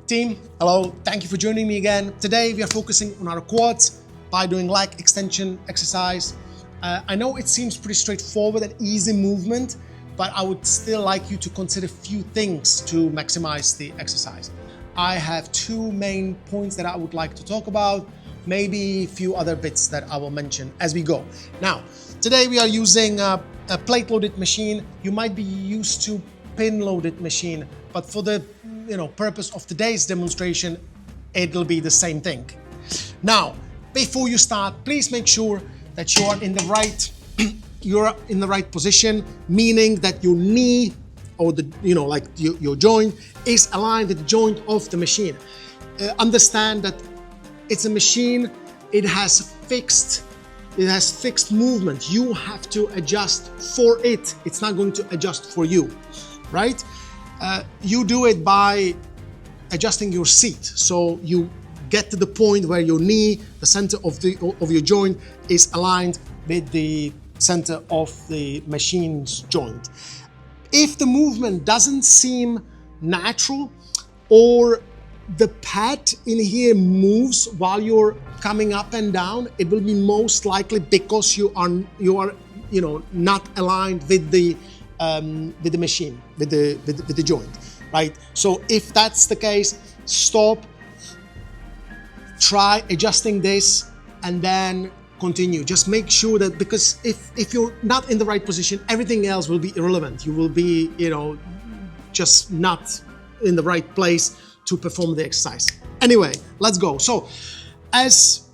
Team, hello, thank you for joining me again. Today we are focusing on our quads by doing leg extension exercise. I know it seems pretty straightforward and easy movement, but I would still like you to consider a few things to maximize the exercise. I have two main points that I would like to talk about, maybe a few other bits that I will mention as we go. Now, today we are using a plate-loaded machine. You might be used to pin-loaded machine, but for the purpose of today's demonstration, it'll be the same thing. Now, before you start, please make sure that you are in the right position, meaning that your knee or your joint is aligned with the joint of the machine. Understand that it's a machine. It has fixed movement. You have to adjust for it. It's not going to adjust for you, right? You do it by adjusting your seat. So you get to the point where your knee, the center of your joint, is aligned with the center of the machine's joint. If the movement doesn't seem natural, or the pad in here moves while you're coming up and down, it will be most likely because you are not aligned with the machine, with the joint, right? So if that's the case, stop, try adjusting this, and then continue. Just make sure that, because if you're not in the right position, everything else will be irrelevant. You will be, just not in the right place to perform the exercise. Anyway, let's go. So, as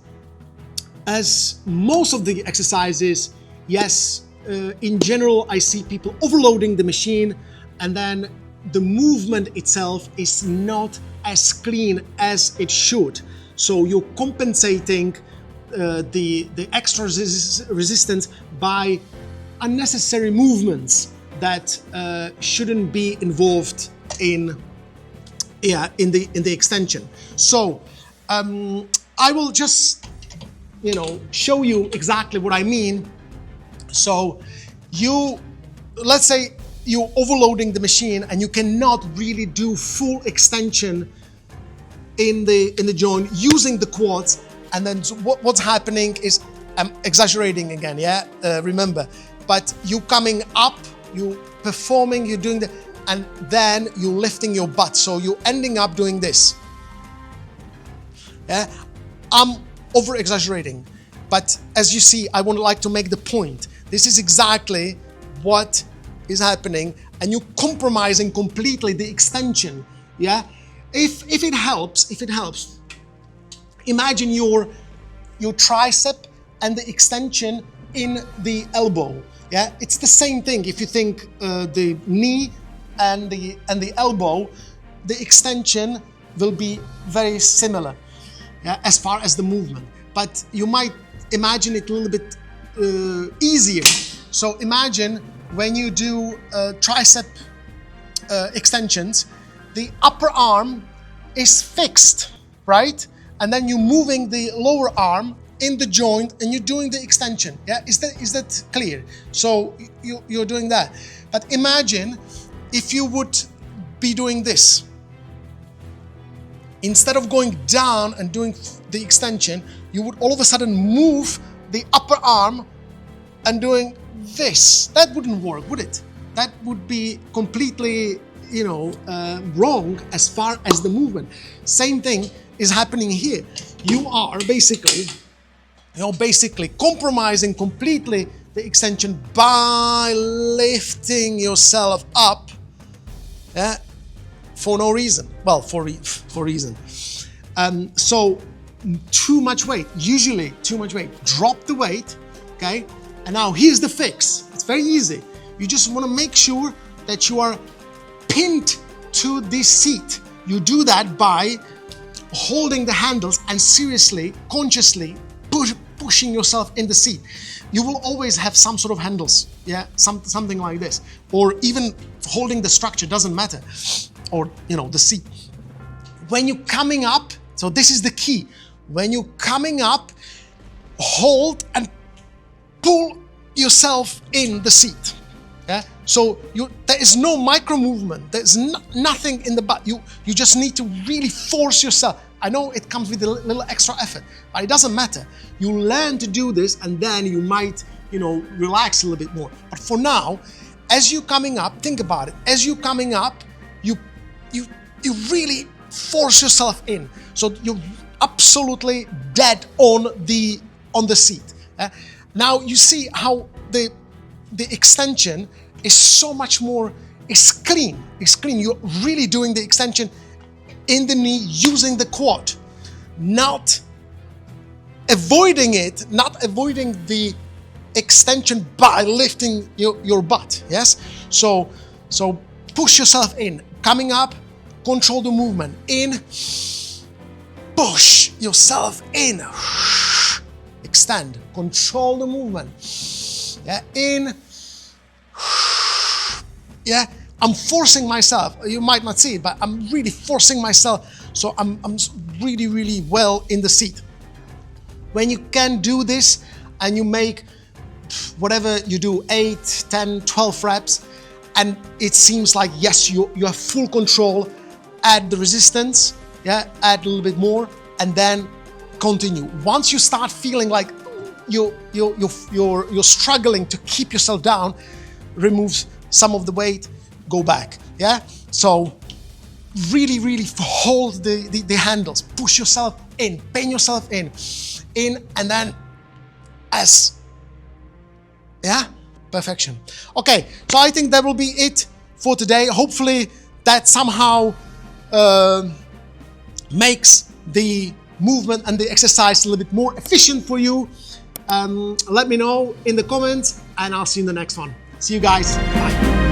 most of the exercises, yes, in general, I see people overloading the machine, and then the movement itself is not as clean as it should. So you're compensating the extra resistance by unnecessary movements that shouldn't be involved in the extension. So I will just show you exactly what I mean. So let's say you're overloading the machine and you cannot really do full extension in the joint using the quads, and then what's happening is, I'm exaggerating again, remember, but you coming up, you performing, you're doing and then you're lifting your butt, so you're ending up doing this. I'm over exaggerating, but as you see, I would like to make the point. This is exactly what is happening, and you're compromising completely the extension. If it helps, imagine your tricep and the extension in the elbow. It's the same thing. If you think the knee and the elbow, the extension will be very similar, as far as the movement. But you might imagine it a little bit easier. So imagine when you do tricep extensions, the upper arm is fixed, right? And then you're moving the lower arm in the joint and you're doing the extension. Is that clear? So you're doing that. But imagine if you would be doing this. Instead of going down and doing the extension, you would all of a sudden move the upper arm and doing this. That wouldn't work, would it? That would be completely wrong as far as the movement. Same thing is happening here. You are basically compromising completely the extension by lifting yourself up, for no reason. Well, for reason. So too much weight. Usually too much weight. Drop the weight. Okay. And now here's the fix. It's very easy. You just want to make sure that you are pinned to this seat. You do that by holding the handles and seriously, consciously pushing yourself in the seat. You will always have some sort of handles, something like this, or even holding the structure, doesn't matter, or the seat. When you're coming up, so this is the key. When you're coming up, hold and pull yourself in the seat. Yeah, so there is no micro movement. There's nothing in the butt. You just need to really force yourself. I know it comes with a little extra effort, but it doesn't matter. You learn to do this, and then you might, relax a little bit more. But for now, as you're coming up, think about it. As you're coming up, you really force yourself in. So you're absolutely dead on the seat. Now you see how the extension is so much more, it's clean. You're really doing the extension in the knee using the quad, not avoiding the extension by lifting your butt. Yes, so push yourself in, coming up, control the movement, in, push yourself in, extend, control the movement. Yeah, in, yeah, I'm forcing myself. You might not see it, but I'm really forcing myself. So I'm really, really well in the seat. When you can do this and you make whatever you do, 8, 10, 12 reps, and it seems like, yes, you have full control, add the resistance, yeah, add a little bit more, and then continue. Once you start feeling like you're struggling to keep yourself down, remove some of the weight, go back. Yeah, so really hold the handles, push yourself in, pain yourself in, and then perfection. Okay, so I think that will be it for today. Hopefully that somehow makes the movement and the exercise a little bit more efficient for you. Let me know in the comments, and I'll see you in the next one. See you guys. Bye.